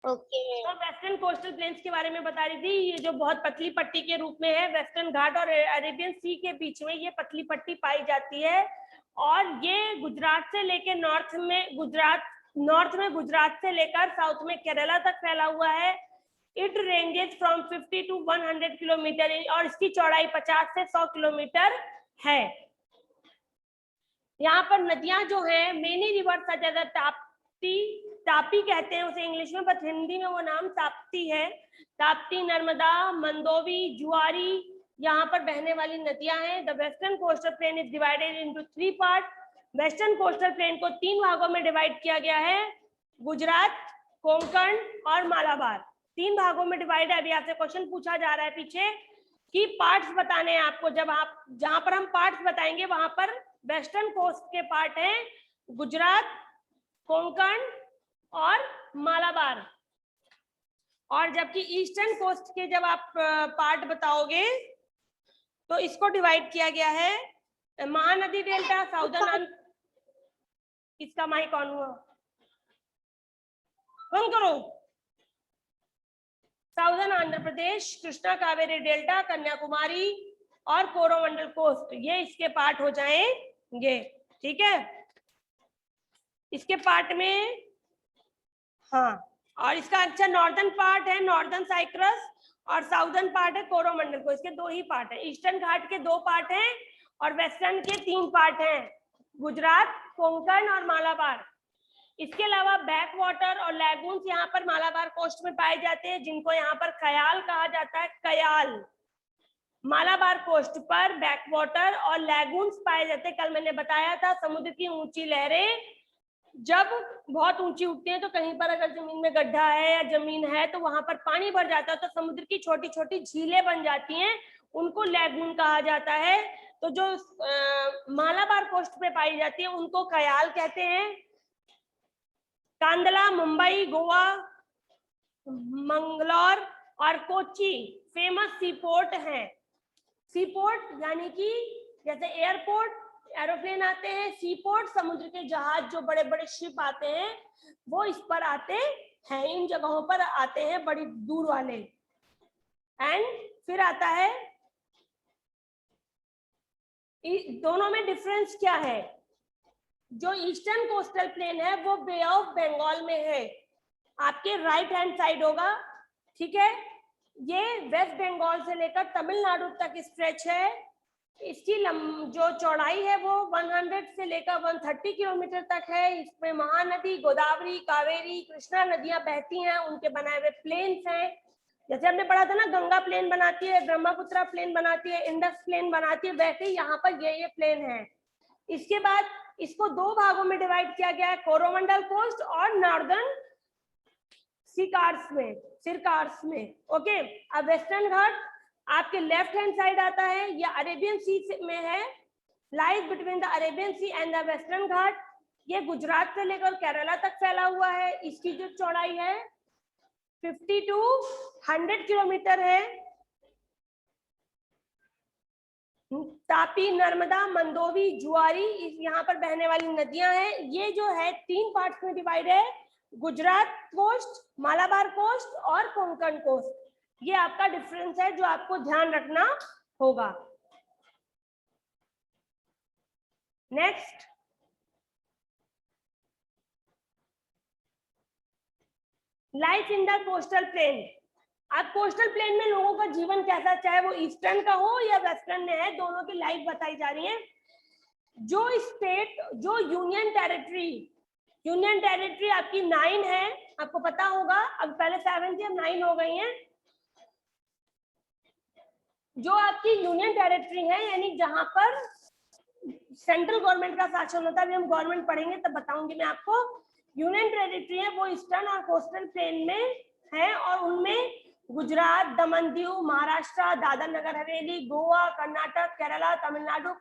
Okay. तो western coastal planes के बारे में बता रही थी, ये जो बहुत पतली पट्टी के रूप में है, वेस्टर्न घाट और अरेबियन सी के बीच में ये पतली पट्टी पाई जाती है, और ये गुजरात से लेकर नॉर्थ में गुजरात से लेकर साउथ में केरला तक फैला हुआ है। It ranges from 50 to 100 kilometre, और इसकी चौड़ाई 50 से 100 किलोमीटर है। यहाँ पर नदियां जो है, many river such as Tapi कहते हैं उसे इंग्लिश में, बट हिंदी में वो नाम ताप्ती है। ताप्ती, नर्मदा, मंदोवी, जुआरी यहाँ पर बहने वाली नदियां हैं। The western coastal plain is divided into 3 part. Western coastal plain को 3 भागों में डिवाइड किया गया है, गुजरात, कोंकण और मालाबार। 3 भागों में डिवाइड है। अभी आपसे क्वेश्चन पूछा जा रहा है पीछे कि पार्ट्स बताने हैं आपको। जब आप जहां पर हम पार्ट्स बताएंगे वहां पर वेस्टर्न कोस्ट के पार्ट हैं गुजरात, कोंकण और मालाबार, और जबकि ईस्टर्न कोस्ट के जब आप पार्ट बताओगे तो इसको डिवाइड किया गया है महानदी डेल्टा, साउदर्न। इसका माइक ऑन हुआ, बंद करो। साउदर्न आंध्र प्रदेश, कृष्णा कावेरी डेल्टा, कन्याकुमारी और कोरोमंडल कोस्ट, ये इसके पार्ट हो जाएंगे। ठीक है, इसके पार्ट में, हाँ, और इसका अच्छा नॉर्दर्न पार्ट है नॉर्दर्न साइप्रस, और साउदर्न पार्ट है कोरोमंडल को। इसके 2 ही पार्ट है। ईस्टर्न घाट के 2 पार्ट हैं और वेस्टर्न के 3 पार्ट हैं, गुजरात, कोंकण और मालाबार। इसके अलावा बैक वाटर और लैगून्स यहाँ पर मालाबार कोस्ट में पाए जाते हैं, जिनको यहाँ पर कयाल कहा जाता है। कयाल, मालाबार कोस्ट पर बैक वाटर और लैगून्स पाए जाते हैं। कल मैंने बताया था, समुद्र की ऊंची लहरें जब बहुत ऊंची उठती है तो कहीं पर अगर जमीन में गड्ढा है या जमीन है तो वहां पर पानी भर जाता है, तो समुद्र की छोटी छोटी झीलें बन जाती हैं, उनको लैगून कहा जाता है। तो जो मालाबार कोस्ट पे पाई जाती है उनको कयाल कहते हैं। कांदला, मुंबई, गोवा, मंगलोर और कोच्चि फेमस सी पोर्ट हैं। सी पोर्ट यानी कि जैसे एयरपोर्ट एरोप्लेन आते हैं, सी पोर्ट समुद्र के जहाज जो बड़े बड़े शिप आते हैं वो इस पर आते हैं, इन जगहों पर आते हैं बड़ी दूर वाले। एंड फिर आता है, दोनों में डिफरेंस क्या है? जो ईस्टर्न कोस्टल प्लेन है वो बे ऑफ बंगाल में है, आपके राइट हैंड साइड होगा। ठीक है, ये वेस्ट बंगाल से लेकर तमिलनाडु तक स्ट्रेच है। इसकी जो चौड़ाई है वो 100 से लेकर 130 किलोमीटर तक है। इसमें महानदी, गोदावरी, कावेरी, कृष्णा नदियां बहती हैं, उनके बनाए हुए प्लेन्स हैं। जैसे हमने पढ़ा था ना, गंगा प्लेन बनाती है, ब्रह्मपुत्र प्लेन बनाती है, इंडस प्लेन बनाती है, वैसे ही यहाँ पर ये प्लेन है। इसके बाद इसको 2 भागों में डिवाइड किया गया है, कोरोमंडल कोस्ट और नॉर्दर्न सिरकार्स में। ओके, अब वेस्टर्न घाट आपके लेफ्ट हैंड साइड आता है, या अरेबियन सी में है, lies between the Arabian Sea and the Western Ghat. ये गुजरात से लेकर केरला तक फैला हुआ है। इसकी जो चौड़ाई है 50 to 100 किलोमीटर है। तापी, नर्मदा, मंदोवी, जुआरी यहाँ पर बहने वाली नदियां हैं। ये जो है 3 पार्ट्स में डिवाइड है, गुजरात कोस्ट, मालाबार कोस्ट और कोंकण कोस्ट। ये आपका डिफरेंस है जो आपको ध्यान रखना होगा। Next, life in the coastal plain. अब कोस्टल प्लेन में लोगों का जीवन कैसा, चाहे वो ईस्टर्न का हो या वेस्टर्न में है, दोनों की लाइफ बताई जा रही है। जो स्टेट, जो यूनियन टेरिटरी आपकी 9 है, आपको पता होगा, अब पहले 7 थी अब 9 हो गई हैं। जो आपकी यूनियन टेरिटरी है, यानी जहां पर सेंट्रल गवर्नमेंट का शासन होता है, अभी हम गवर्नमेंट पढ़ेंगे तब बताऊंगी मैं आपको। यूनियन टेरिटरी है वो ईस्टर्न और कोस्टल प्लेन में है, और उनमें गुजरात, दमन दीव, महाराष्ट्र, दादर नगर हवेली, गोवा, कर्नाटक, केरला, तमिलनाडु,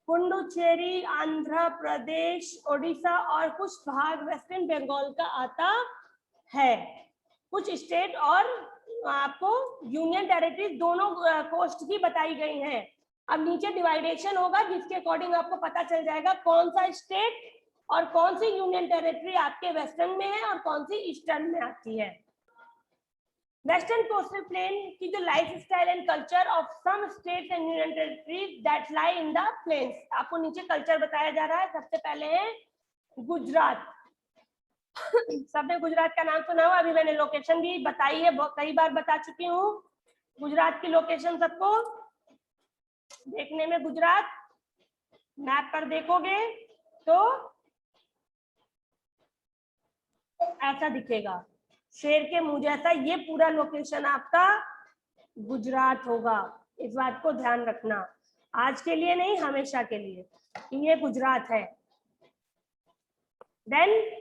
पुडुचेरी, आंध्र प्रदेश, ओडिशा और कुछ भाग वेस्टर्न बंगाल का आता है। कुछ स्टेट और आपको यूनियन टेरिटरी दोनों कोस्ट की बताई गई हैं। अब नीचे डिवाइडेशन होगा जिसके अकॉर्डिंग आपको पता चल जाएगा कौन सा स्टेट और कौन सी यूनियन टेरिटरी आपके वेस्टर्न में है और कौन सी ईस्टर्न में आती है। वेस्टर्न कोस्टल प्लेन की जो life style and culture of some states and union territories that lie in the plains, आपको नीचे कल्चर बताया जा रहा है। सबसे पहले है गुजरात। सबने गुजरात का नाम सुना हुआ, अभी मैंने लोकेशन भी बताई है, कई बार बता चुकी हूँ गुजरात की लोकेशन सबको। देखने में गुजरात मैप पर देखोगे तो ऐसा दिखेगा, शेर के मुंह जैसा। ये पूरा लोकेशन आपका गुजरात होगा, इस बात को ध्यान रखना, आज के लिए नहीं हमेशा के लिए, ये गुजरात है। Then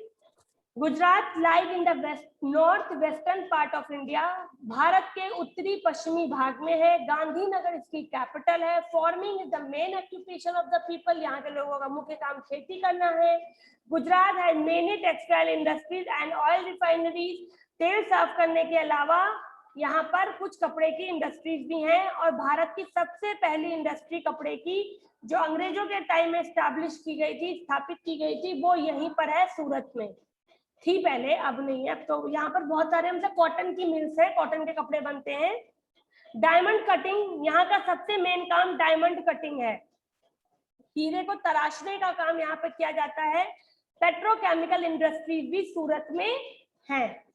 Gujarat lies in the west north western part of India, Bharat के उत्तरी पश्चिमी भाग में है। गांधीनगर इसकी कैपिटल है। Farming is the main occupation of the people, यहाँ के लोगों का मुख्य काम खेती करना है। Gujarat has many textile industries and oil refineries, तेल साफ करने के अलावा यहाँ पर कुछ कपड़े की इंडस्ट्रीज भी हैं। और भारत की सबसे पहली इंडस्ट्री कपड़े की जो अंग्रेजों के टाइम में स्टैब्लिश की गई थी, स्थापित की गई थी, वो यहीं पर है, सूरत में थी पहले, अब नहीं है। अब तो यहाँ पर बहुत सारे मतलब कॉटन की मिल्स है, कॉटन के कपड़े बनते हैं। डायमंड कटिंग, यहाँ का सबसे मेन काम डायमंड कटिंग है, हीरे को तराशने का काम यहाँ पर किया जाता है। पेट्रोकेमिकल इंडस्ट्रीज भी सूरत में है।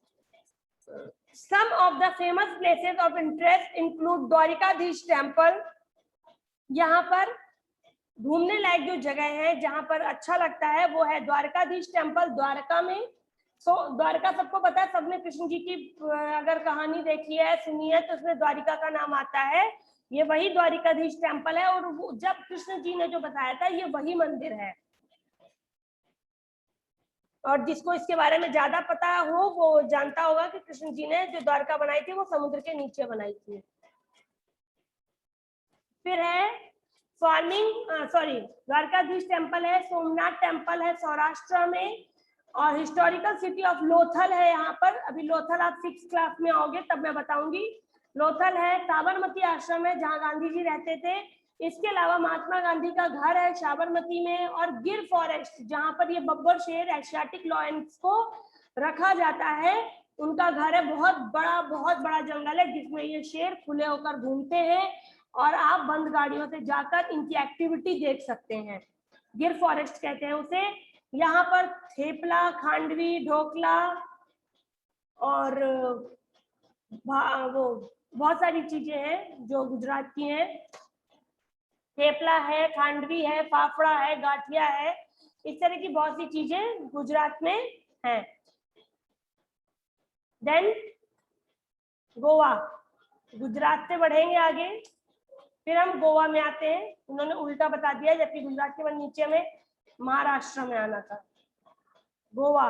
Some of the famous places of interest include Dwarkadhish temple, यहाँ पर घूमने लायक जो जगह है जहाँ पर अच्छा लगता है वो है द्वारकाधीश टेम्पल, द्वारका में। द्वारका सबको पता है, सबने कृष्ण जी की अगर कहानी देखी है, सुनी है, तो उसमें द्वारिका का नाम आता है। ये वही द्वारिकाधीश टेम्पल है, और जब कृष्ण जी ने जो बताया था ये वही मंदिर है। और जिसको इसके बारे में ज्यादा पता हो वो जानता होगा कि कृष्ण जी ने जो द्वारका बनाई थी वो समुद्र के नीचे बनाई थी। फिर है द्वारकाधीश टेम्पल है, सोमनाथ टेम्पल है सौराष्ट्र में, और हिस्टोरिकल सिटी ऑफ लोथल है यहाँ पर। अभी लोथल आप 6th क्लास में आओगे तब मैं बताऊंगी। लोथल है, साबरमती आश्रम है जहाँ गांधी जी रहते थे। इसके अलावा महात्मा गांधी का घर है साबरमती में, और गिर फॉरेस्ट जहाँ पर ये बब्बर शेर एशियाटिक लॉयंस को रखा जाता है, उनका घर है। बहुत बड़ा जंगल है जिसमें ये शेर खुले होकर घूमते हैं, और आप बंद गाड़ियों से जाकर इनकी एक्टिविटी देख सकते हैं। गिर फॉरेस्ट कहते हैं उसे। यहाँ पर थेपला, खांडवी, ढोकला और वो बहुत सारी चीजें हैं जो गुजरात की हैं। थेपला है, खांडवी है, फाफड़ा है, गाठिया है, इस तरह की बहुत सी चीजें गुजरात में हैं। देन गोवा, गुजरात से बढ़ेंगे आगे, फिर हम गोवा में आते हैं। उन्होंने उल्टा बता दिया, जबकि गुजरात के बाद नीचे में महाराष्ट्र में आना था। Goa,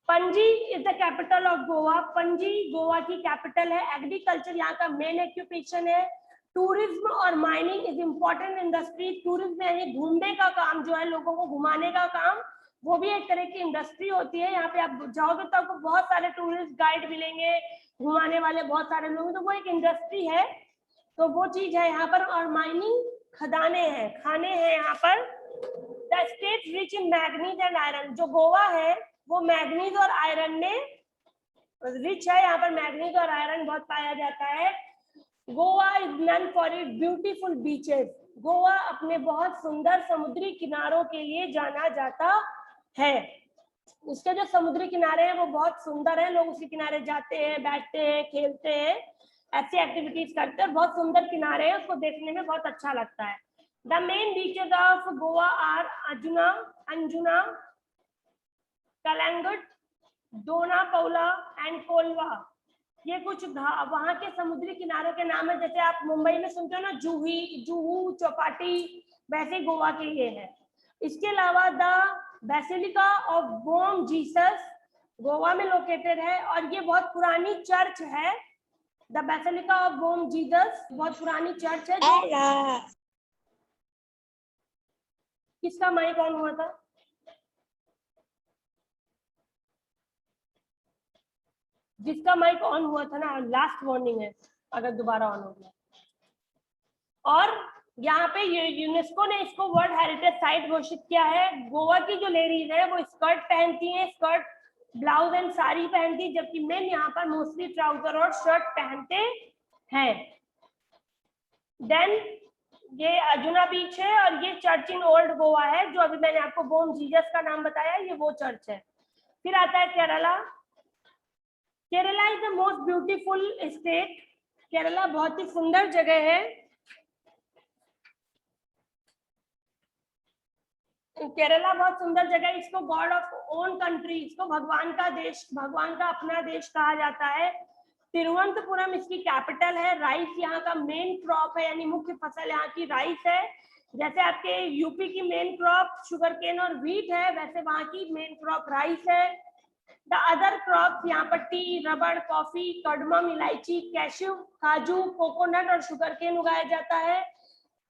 Panaji is the capital of Goa. Panaji Goa की कैपिटल है। एग्रीकल्चर यहाँ का मेन ऑक्यूपेशन है। टूरिज्म और mining is important industry. Tourism यानी घूमने का काम जो है, लोगों को घुमाने का काम, वो भी एक तरह की इंडस्ट्री होती है। यहाँ पे आप जाओगे तो आपको बहुत सारे टूरिस्ट गाइड मिलेंगे, घुमाने वाले बहुत सारे लोग, तो वो एक इंडस्ट्री है, तो वो चीज है यहाँ पर। और माइनिंग, खदाने हैं, खाने हैं यहाँ पर। The state rich in manganese and iron, जो गोवा है वो मैग्नीज और आयरन में रिच है। यहाँ पर मैग्नीज और आयरन बहुत पाया जाता है। Goa is known for it beautiful beaches. Goa अपने बहुत सुंदर समुद्री किनारों के लिए जाना जाता है। उसके जो समुद्री किनारे हैं वो बहुत सुंदर है, लोग उसके किनारे जाते हैं, बैठते हैं, खेलते हैं, ऐसी एक्टिविटीज करते हैं। बहुत सुंदर किनारे हैं, उसको देखने में बहुत अच्छा लगता है। The main beaches of Goa are Anjuna, Calangute, Dona Paula and Kolwa. ये कुछ वहां के समुद्री किनारों के नाम है। जैसे आप मुंबई में सुनते हो ना जुहू, चौपाटी, वैसे गोवा के ये है। इसके अलावा the basilica of Bom Jesus Goa में लोकेटेड है, और ये बहुत पुरानी चर्च है। The basilica of Bom Jesus बहुत पुरानी चर्च है। किसका माइक ऑन हुआ था? जिसका माइक ऑन हुआ था ना, लास्ट वार्निंग है अगर दोबारा ऑन हो गया। और यहाँ पे यूनेस्को ने इसको वर्ल्ड हेरिटेज साइट घोषित किया है। गोवा की जो लेडीज है वो स्कर्ट पहनती हैं, स्कर्ट ब्लाउज एंड साड़ी पहनती, जबकि मेन यहाँ पर मोस्टली ट्राउजर और शर्ट पहनते हैं। देन ये अर्जुना बीच है और ये चर्च इन ओल्ड गोवा है, जो अभी मैंने आपको बोम जीसस का नाम बताया, ये वो चर्च है। फिर आता है Kerala. Kerala is the most beautiful state. Kerala बहुत ही सुंदर जगह है। केरला बहुत सुंदर जगह है। इसको गॉड ऑफ ओन कंट्री, इसको भगवान का देश, भगवान का अपना देश कहा जाता है। तिरुवनंतपुरम इसकी कैपिटल है। राइस यहाँ का मेन क्रॉप है, यानी मुख्य फसल यहाँ की राइस है। जैसे आपके यूपी की मेन क्रॉप शुगर केन और व्हीट है, वैसे वहाँ की मेन क्रॉप राइस है। द अदर क्रॉप यहाँ पर टी, रबड़, कॉफी, कार्डमम, इलायची, कैश्यू, काजू, कोकोनट और शुगर केन उगाया जाता है।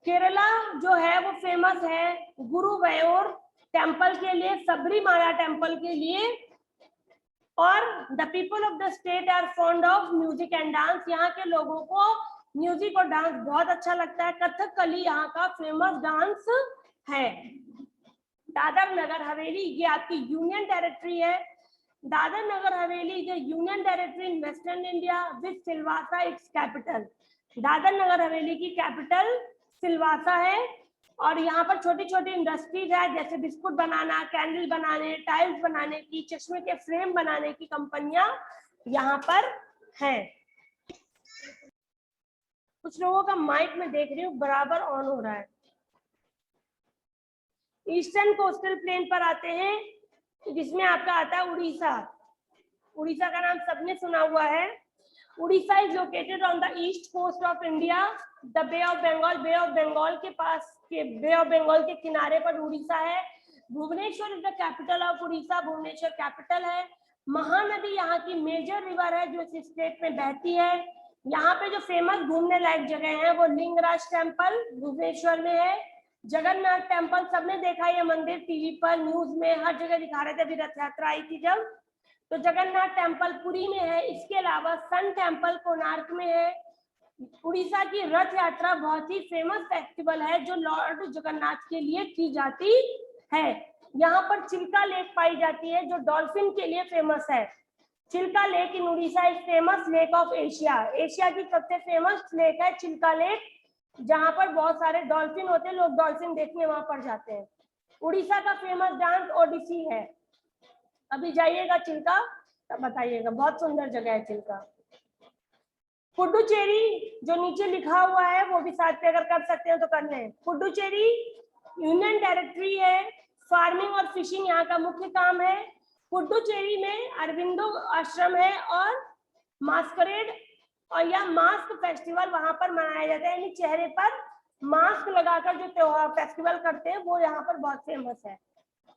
केरला जो है वो फेमस है गुरुवायूर टेम्पल के लिए, सबरीमाला टेम्पल के लिए, और the people of the state are fond of music and dance. यहाँ के लोगों को म्यूजिक और डांस बहुत अच्छा लगता है। कथकली यहाँ का फेमस डांस है। दादर नगर हवेली ये आपकी यूनियन टेरिटरी है। Dadra Nagar Haveli is a union territory in Western India with Silvassa its capital। Dadra Nagar Haveli की कैपिटल सिलवासा है और यहाँ पर छोटी छोटी इंडस्ट्रीज है, जैसे बिस्कुट बनाना, कैंडल बनाने, टाइल्स बनाने की, चश्मे के फ्रेम बनाने की कंपनियां यहाँ पर हैं। कुछ लोगों का माइक में देख रही हूँ बराबर ऑन हो रहा है। ईस्टर्न कोस्टल प्लेन पर आते हैं, जिसमें आपका आता है उड़ीसा। उड़ीसा का नाम सबने सुना हुआ है। Orissa is located on the east coast of India, the bay of Bengal. Bay of Bengal के पास के बे ऑफ बंगाल के किनारे पर उड़ीसा है। Bhubaneswar is the capital of Orissa. Bhubaneswar capital है। महानदी यहाँ की मेजर रिवर है जो इस स्टेट में बहती है। यहाँ पे जो फेमस घूमने लायक जगह है वो लिंगराज टेम्पल भुवनेश्वर में है। जगन्नाथ टेम्पल सबने देखा है, मंदिर टीवी पर, न्यूज में, हर जगह दिखा रहे थे। अभी रथ यात्रा आई थी जब, तो जगन्नाथ टेम्पल पुरी में है। इसके अलावा सन टेम्पल कोणार्क में है। उड़ीसा की रथ यात्रा बहुत ही फेमस फेस्टिवल है जो लॉर्ड जगन्नाथ के लिए की जाती है। यहाँ पर चिल्का लेक पाई जाती है जो डॉल्फिन के लिए फेमस है। Chilka lake in Orissa is famous lake of Asia. Asia की सबसे फेमस लेक है चिल्का लेक, जहाँ पर बहुत सारे डॉल्फिन होते हैं, लोग डॉल्फिन देखने वहां पर जाते हैं। उड़ीसा का फेमस डांस ओडिसी है। अभी जाइएगा चिल्का तब बताइएगा, बहुत सुंदर जगह है चिल्का। पुडुचेरी जो नीचे लिखा हुआ है वो भी साथ पे अगर कर सकते हैं तो कर लें। पुडुचेरी यूनियन टेरिटरी है। फार्मिंग और फिशिंग यहाँ का मुख्य काम है। पुडुचेरी में अरविंदो आश्रम है और मास्करेड और या मास्क फेस्टिवल वहां पर मनाया जाता है, यानी चेहरे पर मास्क लगाकर जो त्योहार फेस्टिवल करते हैं वो यहाँ पर बहुत फेमस है।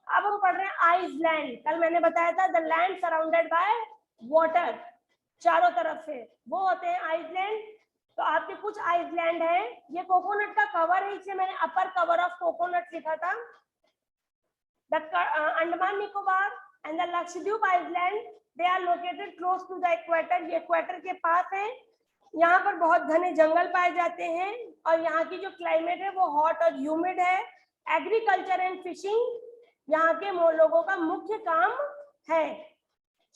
अब हम पढ़ रहे हैं आइसलैंड। कल मैंने बताया था the land surrounded by water, चारों तरफ से वो होते हैं आइसलैंड। तो आपके कुछ आइसलैंड है, ये कोकोनट का कवर है, इसलिए मैंने अपर कवर ऑफ कोकोनट लिखा था। The Andaman Nicobar and the Lakshadweep island they are located close to the equator. ये इक्वेटर के पास है। यहाँ पर बहुत घने जंगल पाए जाते हैं और यहाँ की जो क्लाइमेट है वो हॉट और ह्यूमिड है। एग्रीकल्चर एंड फिशिंग यहाँ के लोगों का मुख्य काम है।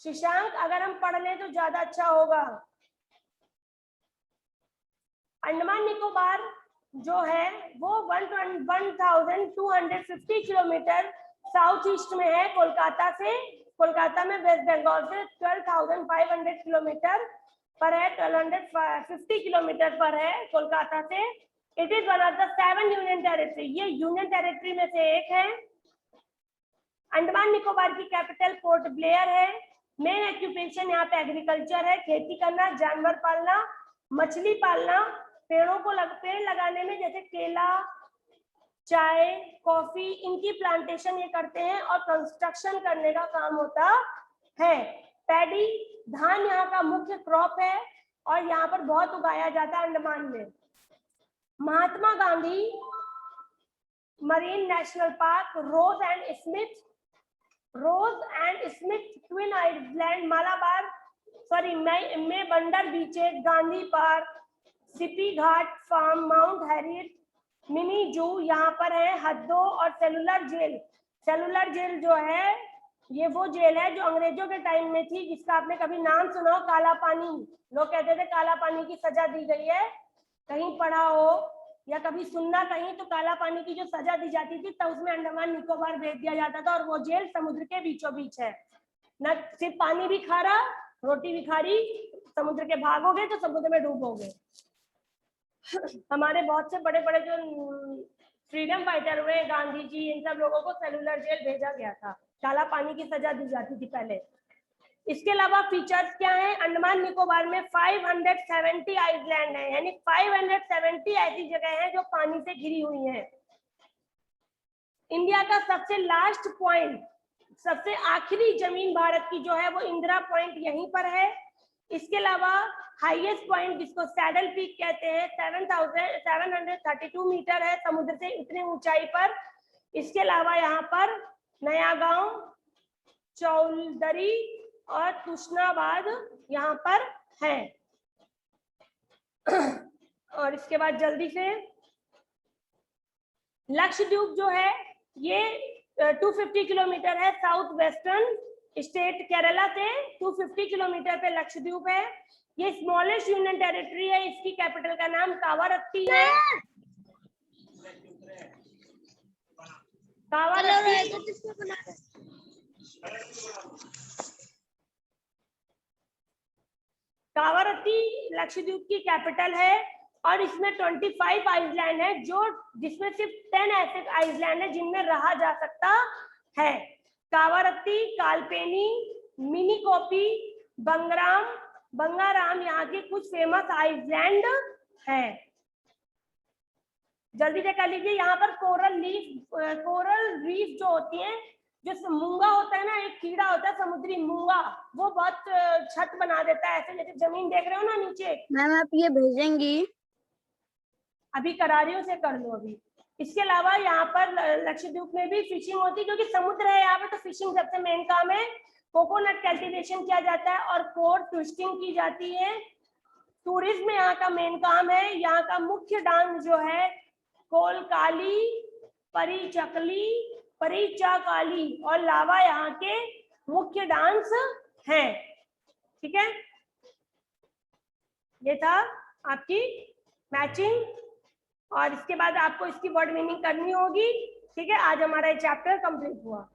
शशांक अगर हम पढ़ लें तो ज्यादा अच्छा होगा। अंडमान निकोबार जो है वो 1250 किलोमीटर साउथ ईस्ट में है कोलकाता से। कोलकाता में वेस्ट बंगाल से 12,500 किलोमीटर पर है, 1250 किलोमीटर पर है कोलकाता से। It is one of the 7 union territory. ये यूनियन टेरिटरी में से एक है। अंडमान निकोबार की कैपिटल पोर्ट ब्लेयर है। मेन ऑक्यूपेशन यहाँ पे एग्रीकल्चर है, खेती करना, जानवर पालना, मछली पालना, पेड़ों को पेड़ लगाने में जैसे केला, चाय, कॉफी, इनकी प्लांटेशन ये करते हैं और कंस्ट्रक्शन करने का काम होता है। पैडी धान यहाँ का मुख्य क्रॉप है और यहाँ पर बहुत उगाया जाता है अंडमान में। Mahatma Gandhi marine national park, Ross and Smith twin island, Malabar में Wandoor beaches, Gandhi park, Sippi Ghat farm, mount Harriet, mini zoo यहाँ पर है, हद्दों और सेलुलर जेल। सेलुलर जेल जो है ये वो जेल है जो अंग्रेजों के टाइम में थी, जिसका आपने कभी नाम सुना हो, काला पानी। लोग कहते थे काला पानी की सजा दी गई है, कहीं पढ़ा हो या कभी सुनना कहीं, तो काला पानी की जो सजा दी जाती थी तब उसमें अंडमान निकोबार भेज दिया जाता था, और वो जेल समुद्र के बीचों बीच है। न सिर्फ पानी भी खारा, रोटी भी खारी, समुद्र के भागोगे तो समुद्र में डूबोगे। हमारे बहुत से बड़े बड़े जो फ्रीडम फाइटर हुए, गांधी जी, इन सब लोगों को सेलुलर जेल भेजा गया था, काला पानी की सजा दी जाती थी पहले। इसके अलावा फीचर्स क्या है, अंडमान निकोबार में 570 आइलैंड है, यानी 570 ऐसी जगह है जो पानी से घिरी हुई है। इंडिया का सबसे लास्ट पॉइंट, सबसे आखिरी जमीन भारत की जो है वो इंदिरा पॉइंट यहीं पर है। इसके अलावा हाईएस्ट पॉइंट जिसको सैडल पीक कहते हैं 7732 मीटर है समुद्र से इतनी ऊंचाई पर। इसके अलावा यहाँ पर नया गांव, चौलदरी और तुष्णाबाद यहाँ पर है। और इसके बाद जल्दी से लक्षद्वीप जो है ये 250 किलोमीटर है, साउथ वेस्टर्न स्टेट केरला से 250 किलोमीटर पे लक्षद्वीप है। ये स्मॉलेस्ट यूनियन टेरिटरी है, इसकी कैपिटल का नाम कावारत्ती है। कावारत्ती लक्षद्वीप की कैपिटल है, और इसमें 25 आइलैंड है, जो जिसमें सिर्फ 10 ऐसे आइलैंड है जिनमें रहा जा सकता है। कावारत्ती, कालपेनी, मिनीकॉपी, बंगाराम यहाँ के कुछ फेमस आइलैंड है। जल्दी से कर लीजिए। यहाँ पर कोरल रीफ जो होती है, जो मूंगा होता है ना, एक कीड़ा होता है समुद्री मूंगा, वो बहुत छत बना देता है, ऐसे जैसे जमीन देख रहे हो ना नीचे। मैम आप ये भेजेंगी? अभी करा रही हूँ, से कर लो अभी। इसके अलावा यहाँ पर लक्षद्वीप में भी फिशिंग होती है, क्योंकि समुद्र है यहाँ पे, तो फिशिंग सबसे मेन काम है। कोकोनट कल्टीवेशन किया जाता है और कोर ट्विस्टिंग की जाती है। टूरिज्म यहाँ का मेन काम है। यहाँ का मुख्य डांस जो है कोलकाली, परिचकली, परिचाकाली और लावा यहाँ के मुख्य डांस हैं। ठीक है, ये था आपकी मैचिंग, और इसके बाद आपको इसकी वर्ड मीनिंग करनी होगी। ठीक है, आज हमारा ये चैप्टर कंप्लीट हुआ।